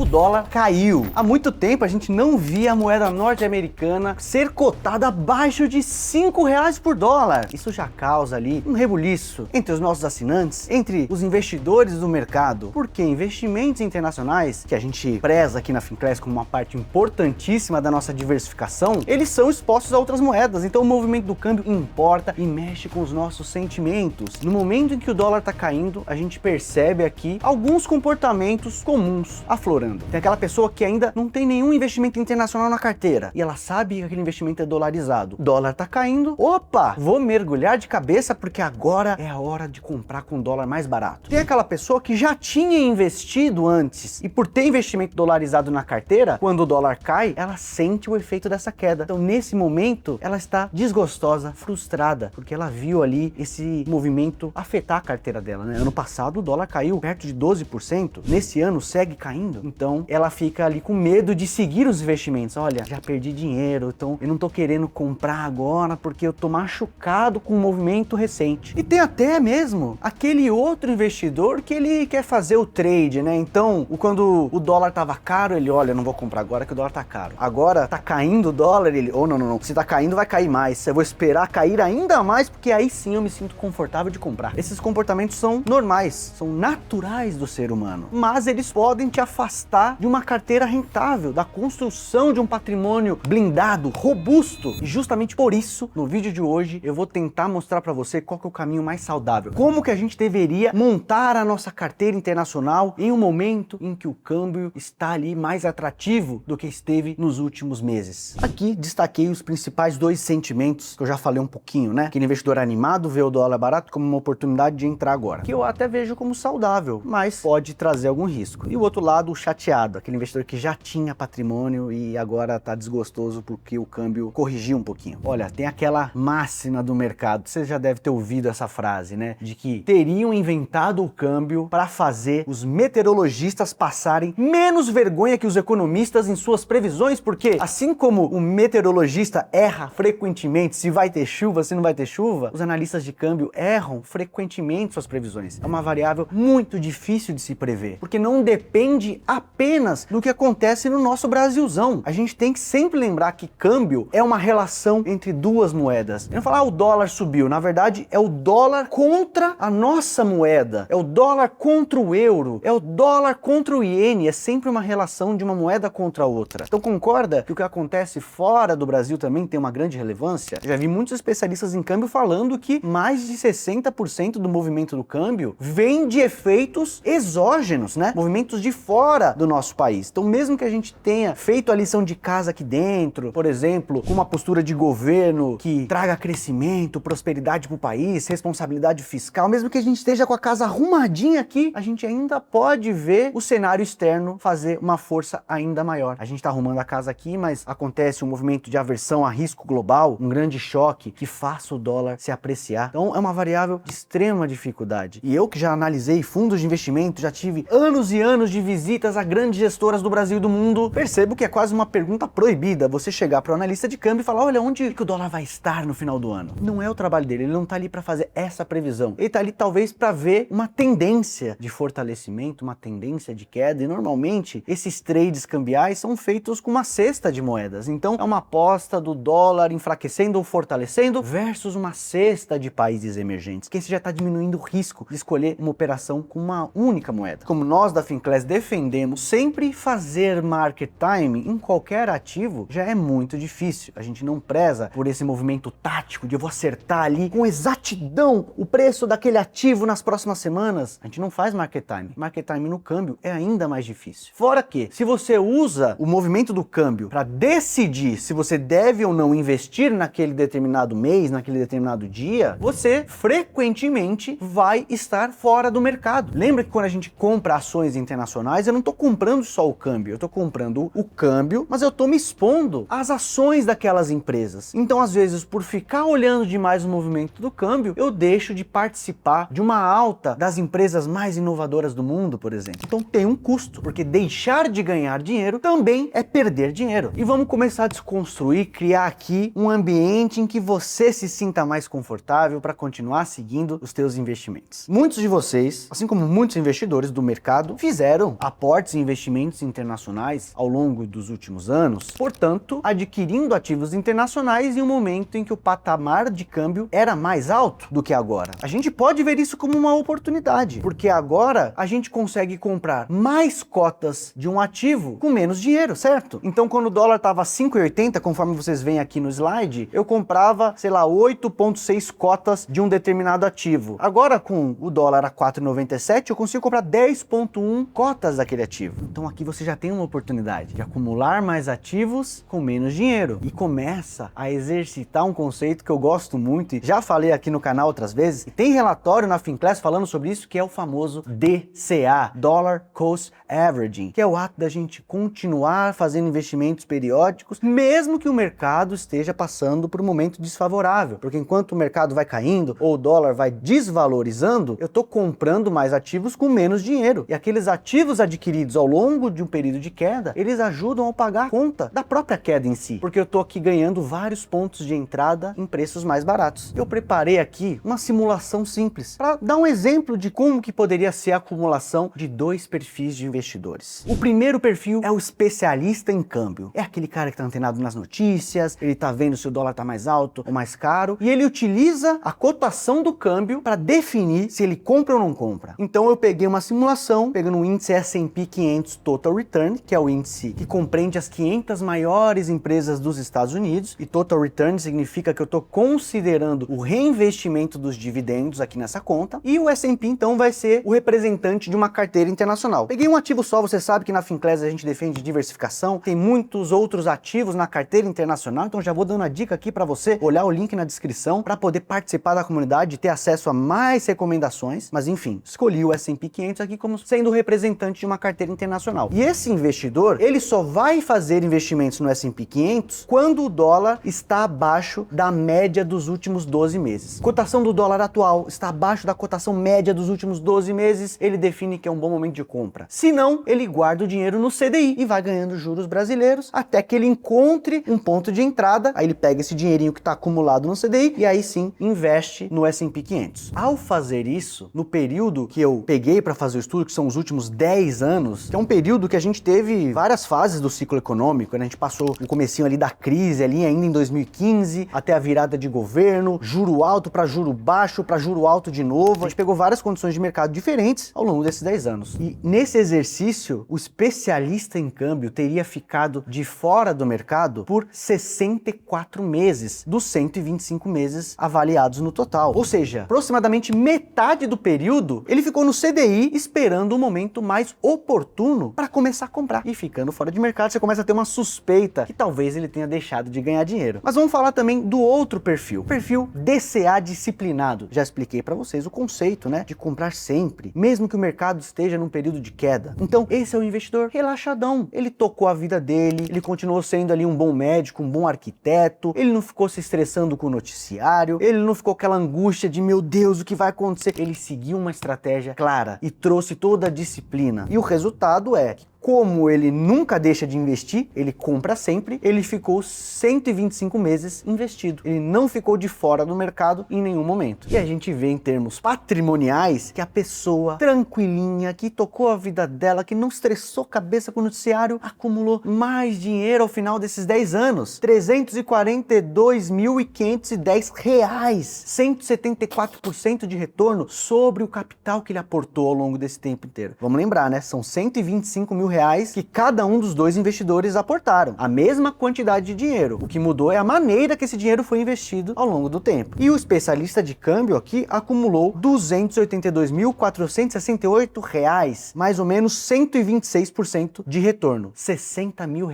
o dólar caiu. Há muito tempo a gente não via a moeda norte-americana ser cotada abaixo de R$5 por dólar. Isso já causa ali um rebuliço entre os nossos assinantes, entre os investidores do mercado, porque investimentos internacionais, que a gente preza aqui na Finclass como uma parte importantíssima da nossa diversificação, eles são expostos a outras moedas, então o movimento do câmbio importa e mexe com os nossos sentimentos. No momento em que o dólar está caindo, a gente percebe aqui alguns comportamentos comuns aflorando. Tem aquela pessoa que ainda não tem nenhum investimento internacional na carteira e ela sabe que aquele investimento é dolarizado. O dólar está caindo, opa, vou mergulhar de cabeça porque agora é a hora de comprar com dólar mais barato. Tem aquela pessoa que já tinha investido antes e por ter investimento dolarizado na carteira, quando o dólar cai, ela sente o efeito dessa queda. Então nesse momento ela está desgostosa, frustrada, porque ela viu ali esse movimento afetar a carteira dela, né? Ano passado o dólar caiu perto de 12%, nesse ano segue caindo, então ela fica ali com medo de seguir os investimentos. Olha, já perdi dinheiro, então eu não tô querendo comprar agora porque eu tô machucado com o movimento recente. E tem até mesmo aquele outro investidor que ele quer fazer o trade, né? Então, quando o dólar tava caro, ele, olha, eu não vou comprar agora que o dólar tá caro. Agora tá caindo o dólar, ele, não, se tá caindo vai cair mais. Eu vou esperar cair ainda mais porque aí sim eu me sinto confortável de comprar. Esses comportamentos são normais, são naturais do ser humano, mas eles podem te afastar de uma carteira rentável, da construção de um patrimônio blindado, robusto. E justamente por isso, no vídeo de hoje, eu vou tentar mostrar para você qual que é o caminho mais saudável. Como que a gente deveria montar a nossa carteira internacional em um momento em que o câmbio está ali mais atrativo do que esteve nos últimos meses. Aqui destaquei os principais dois sentimentos que eu já falei um pouquinho, né? Aquele investidor animado vê o dólar barato como uma oportunidade de entrar agora, que eu até vejo como saudável, mas pode trazer algum risco. E o outro lado, o chateado, aquele investidor que já tinha patrimônio e agora tá desgostoso porque o câmbio corrigiu um pouquinho. Olha, tem aquela máxima do mercado, você já deve ter ouvido essa frase, né? De que teriam inventado o câmbio para fazer os meteorologistas passarem menos vergonha que os economistas em suas previsões, porque assim como o meteorologista erra frequentemente se vai ter chuva, se não vai ter chuva, os analistas de câmbio erram frequentemente suas previsões. É uma variável muito difícil de se prever, porque não depende apenas do que acontece no nosso Brasilzão. A gente tem que sempre lembrar que câmbio é uma relação entre duas moedas. Eu não falar o dólar subiu, na verdade é o dólar contra a nossa moeda, é o dólar contra o euro, é o dólar contra o iene, é sempre uma relação de uma moeda contra a outra. Então concorda que o que acontece fora do Brasil também tem uma grande relevância? Eu já vi muitos especialistas em câmbio falando que mais de 60% do movimento do câmbio vem de efeitos exógenos, né? Movimentos de fora do nosso país. Então mesmo que a gente tenha feito a lição de casa aqui dentro, por exemplo, com uma postura de governo que traga crescimento, prosperidade para o país, responsabilidade fiscal, mesmo que a gente esteja com a casa arrumadinha aqui, a gente ainda pode ver o cenário externo fazer uma força ainda maior. A gente está arrumando a casa aqui, mas acontece um movimento de aversão a risco global, um grande choque que faça o dólar se apreciar. Então é uma variável de extrema dificuldade. E eu que já analisei fundos de investimento, já tive anos e anos de visitas a grandes gestoras do Brasil e do mundo, percebo que é quase uma pergunta proibida você chegar para o analista de câmbio e falar, olha, onde que o dólar vai estar no final do ano? Não é o trabalho dele, ele não está ali para fazer essa previsão. Ele está ali talvez para ver uma tendência de fortalecimento, uma tendência de queda, e normalmente esses trades cambiais são feitos com uma cesta de moedas. Então é uma aposta do dólar enfraquecendo ou fortalecendo versus uma cesta de países emergentes, que esse já está diminuindo o risco de escolher uma operação com uma única moeda. Como nós da Finclass defendemos, sempre fazer market time em qualquer ativo já é muito difícil. A gente não preza por esse movimento tático de eu vou acertar ali com exatidão o preço daquele ativo nas próximas semanas. A gente não faz market time. Market time no câmbio é ainda mais difícil. Fora que, se você usa o movimento do câmbio para decidir se você deve ou não investir naquele determinado mês, naquele determinado dia, você frequentemente vai estar fora do mercado. Lembra que quando a gente compra ações internacionais, eu não estou comprando só o câmbio, eu estou comprando o câmbio, mas eu estou me expondo às ações daquelas empresas. Então, às vezes, por ficar olhando demais o movimento do câmbio, eu deixo de participar de uma alta das empresas mais inovadoras do mundo, por exemplo. Então tem um custo, porque deixar de ganhar dinheiro também é perder dinheiro. E vamos começar a desconstruir, criar aqui um ambiente em que você se sinta mais confortável para continuar seguindo os teus investimentos. Muitos de vocês, assim como muitos investidores do mercado, fizeram aportes fortes investimentos internacionais ao longo dos últimos anos, portanto, adquirindo ativos internacionais em um momento em que o patamar de câmbio era mais alto do que agora. A gente pode ver isso como uma oportunidade, porque agora a gente consegue comprar mais cotas de um ativo com menos dinheiro, certo? Então, quando o dólar estava 5,80, conforme vocês veem aqui no slide, eu comprava, sei lá, 8,6 cotas de um determinado ativo. Agora, com o dólar a 4,97, eu consigo comprar 10,1 cotas daquele ativo. Então, aqui você já tem uma oportunidade de acumular mais ativos com menos dinheiro e começa a exercitar um conceito que eu gosto muito e já falei aqui no canal outras vezes. E tem relatório na Finclass falando sobre isso, que é o famoso DCA, Dollar Cost Averaging, que é o ato da gente continuar fazendo investimentos periódicos, mesmo que o mercado esteja passando por um momento desfavorável, porque enquanto o mercado vai caindo ou o dólar vai desvalorizando, eu estou comprando mais ativos com menos dinheiro. E aqueles ativos adquiridos ao longo de um período de queda, eles ajudam a pagar a conta da própria queda em si, porque eu estou aqui ganhando vários pontos de entrada em preços mais baratos. Eu preparei aqui uma simulação simples para dar um exemplo de como que poderia ser a acumulação de dois perfis de investidores. O primeiro perfil é o especialista em câmbio. É aquele cara que está antenado nas notícias, ele está vendo se o dólar está mais alto ou mais caro, e ele utiliza a cotação do câmbio para definir se ele compra ou não compra. Então eu peguei uma simulação, pegando o índice S&P 500 Total Return, que é o índice que compreende as 500 maiores empresas dos Estados Unidos, e Total Return significa que eu estou considerando o reinvestimento dos dividendos aqui nessa conta, e o S&P então vai ser o representante de uma carteira internacional. Peguei um ativo só, você sabe que na Finclass a gente defende diversificação, tem muitos outros ativos na carteira internacional, então já vou dando a dica aqui para você olhar o link na descrição para poder participar da comunidade e ter acesso a mais recomendações, mas enfim, escolhi o S&P 500 aqui como sendo o representante de uma carteira internacional. E esse investidor, ele só vai fazer investimentos no S&P 500 quando o dólar está abaixo da média dos últimos 12 meses. Cotação do dólar atual está abaixo da cotação média dos últimos 12 meses, ele define que é um bom momento de compra. Se não, ele guarda o dinheiro no CDI e vai ganhando juros brasileiros até que ele encontre um ponto de entrada, aí ele pega esse dinheirinho que está acumulado no CDI e aí sim investe no S&P 500. Ao fazer isso, no período que eu peguei para fazer o estudo, que são os últimos 10 anos, que é um período que a gente teve várias fases do ciclo econômico, né? A gente passou o comecinho ali da crise, ali ainda em 2015, até a virada de governo, juro alto para juro baixo, para juro alto de novo. A gente pegou várias condições de mercado diferentes ao longo desses 10 anos. E nesse exercício, o especialista em câmbio teria ficado de fora do mercado por 64 meses dos 125 meses avaliados no total. Ou seja, aproximadamente metade do período, ele ficou no CDI esperando o momento mais oportuno para começar a comprar. E ficando fora de mercado, você começa a ter uma suspeita que talvez ele tenha deixado de ganhar dinheiro. Mas vamos falar também do outro perfil, o perfil DCA disciplinado. Já expliquei para vocês o conceito, né, de comprar sempre, mesmo que o mercado esteja num período de queda. Então, esse é o investidor relaxadão. Ele tocou a vida dele, ele continuou sendo ali um bom médico, um bom arquiteto, ele não ficou se estressando com o noticiário, ele não ficou aquela angústia de, meu Deus, o que vai acontecer? Ele seguiu uma estratégia clara e trouxe toda a disciplina. E o resultado é que, como ele nunca deixa de investir, ele compra sempre, ele ficou 125 meses investido. Ele não ficou de fora do mercado em nenhum momento. E a gente vê em termos patrimoniais que a pessoa tranquilinha, que tocou a vida dela, que não estressou a cabeça com o noticiário, acumulou mais dinheiro ao final desses 10 anos. R$ 342.510, 174% de retorno sobre o capital que ele aportou ao longo desse tempo inteiro. Vamos lembrar, né? São 125 mil reais que cada um dos dois investidores aportaram. A mesma quantidade de dinheiro. O que mudou é a maneira que esse dinheiro foi investido ao longo do tempo. E o especialista de câmbio aqui acumulou R$ 282.468, mais ou menos 126% de retorno. R$ 60 mil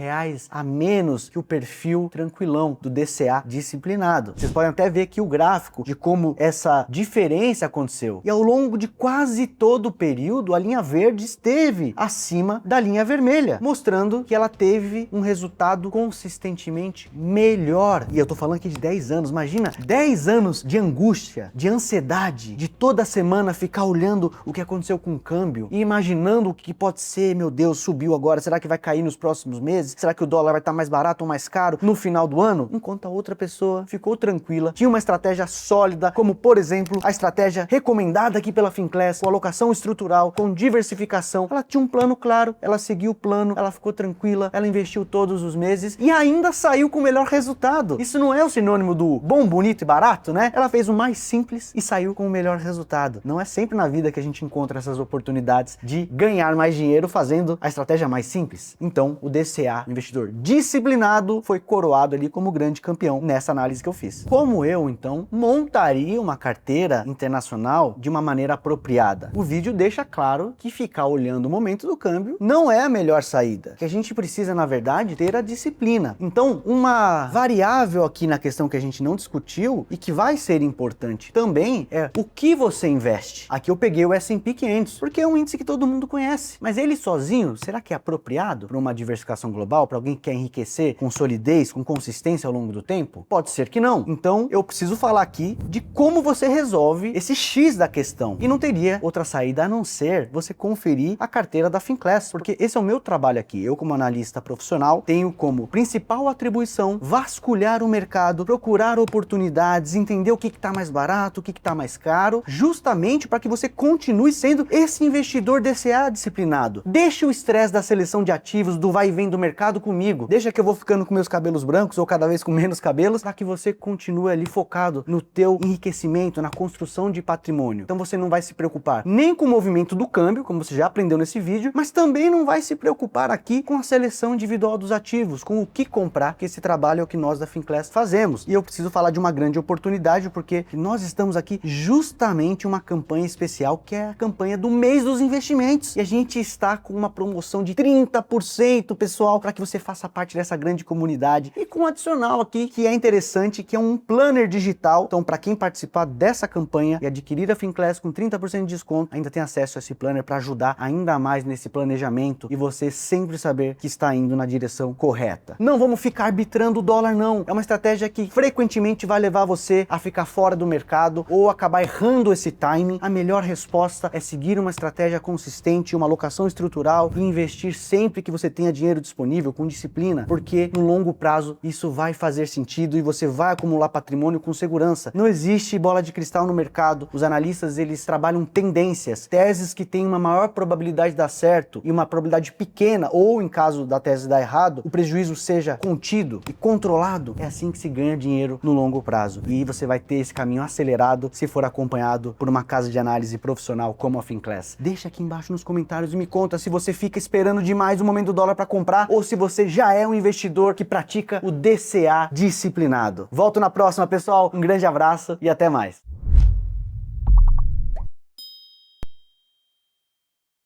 a menos que o perfil tranquilão do DCA disciplinado. Vocês podem até ver aqui o gráfico de como essa diferença aconteceu. E ao longo de quase todo o período, a linha verde esteve acima da linha vermelha, mostrando que ela teve um resultado consistentemente melhor. E eu tô falando aqui de 10 anos, imagina 10 anos de angústia, de ansiedade, de toda semana ficar olhando o que aconteceu com o câmbio e imaginando o que pode ser, meu Deus, subiu agora, será que vai cair nos próximos meses? Será que o dólar vai estar mais barato ou mais caro no final do ano? Enquanto a outra pessoa ficou tranquila, tinha uma estratégia sólida, como por exemplo, a estratégia recomendada aqui pela Finclass, com alocação estrutural, com diversificação. Ela tinha um plano claro, ela ela seguiu o plano, ela ficou tranquila, ela investiu todos os meses e ainda saiu com o melhor resultado. Isso não é o sinônimo do bom, bonito e barato, né? Ela fez o mais simples e saiu com o melhor resultado. Não é sempre na vida que a gente encontra essas oportunidades de ganhar mais dinheiro fazendo a estratégia mais simples. Então, o DCA, o investidor disciplinado, foi coroado ali como grande campeão nessa análise que eu fiz. Como eu, então, montaria uma carteira internacional de uma maneira apropriada? O vídeo deixa claro que ficar olhando o momento do câmbio não é a melhor saída. Que a gente precisa, na verdade, ter a disciplina. Então, uma variável aqui na questão que a gente não discutiu e que vai ser importante também é o que você investe. Aqui eu peguei o S&P 500, porque é um índice que todo mundo conhece. Mas ele sozinho, será que é apropriado para uma diversificação global, para alguém que quer enriquecer com solidez, com consistência ao longo do tempo? Pode ser que não. Então, eu preciso falar aqui de como você resolve esse X da questão. E não teria outra saída a não ser você conferir a carteira da Finclass, porque esse é o meu trabalho aqui. Eu, como analista profissional, tenho como principal atribuição vasculhar o mercado, procurar oportunidades, entender o que está mais barato, o que está mais caro, justamente para que você continue sendo esse investidor DCA disciplinado. Deixe o estresse da seleção de ativos, do vai e vem do mercado comigo. Deixa que eu vou ficando com meus cabelos brancos ou cada vez com menos cabelos, para que você continue ali focado no teu enriquecimento, na construção de patrimônio. Então você não vai se preocupar nem com o movimento do câmbio, como você já aprendeu nesse vídeo, mas também não vai se preocupar aqui com a seleção individual dos ativos, com o que comprar, que esse trabalho é o que nós da Finclass fazemos. E eu preciso falar de uma grande oportunidade, porque nós estamos aqui justamente uma campanha especial, que é a campanha do mês dos investimentos. E a gente está com uma promoção de 30%, pessoal, para que você faça parte dessa grande comunidade. E com um adicional aqui, que é interessante, que é um planner digital. Então, para quem participar dessa campanha e adquirir a Finclass com 30% de desconto, ainda tem acesso a esse planner para ajudar ainda mais nesse planejamento e você sempre saber que está indo na direção correta. Não vamos ficar arbitrando o dólar, não. É uma estratégia que frequentemente vai levar você a ficar fora do mercado ou acabar errando esse timing. A melhor resposta é seguir uma estratégia consistente, uma alocação estrutural e investir sempre que você tenha dinheiro disponível com disciplina, porque no longo prazo isso vai fazer sentido e você vai acumular patrimônio com segurança. Não existe bola de cristal no mercado. Os analistas, eles trabalham tendências, teses que têm uma maior probabilidade de dar certo e uma probabilidade pequena, ou em caso da tese dar errado, o prejuízo seja contido e controlado. É assim que se ganha dinheiro no longo prazo. E você vai ter esse caminho acelerado se for acompanhado por uma casa de análise profissional como a Finclass. Deixa aqui embaixo nos comentários e me conta se você fica esperando demais o momento do dólar para comprar ou se você já é um investidor que pratica o DCA disciplinado. Volto na próxima, pessoal. Um grande abraço e até mais.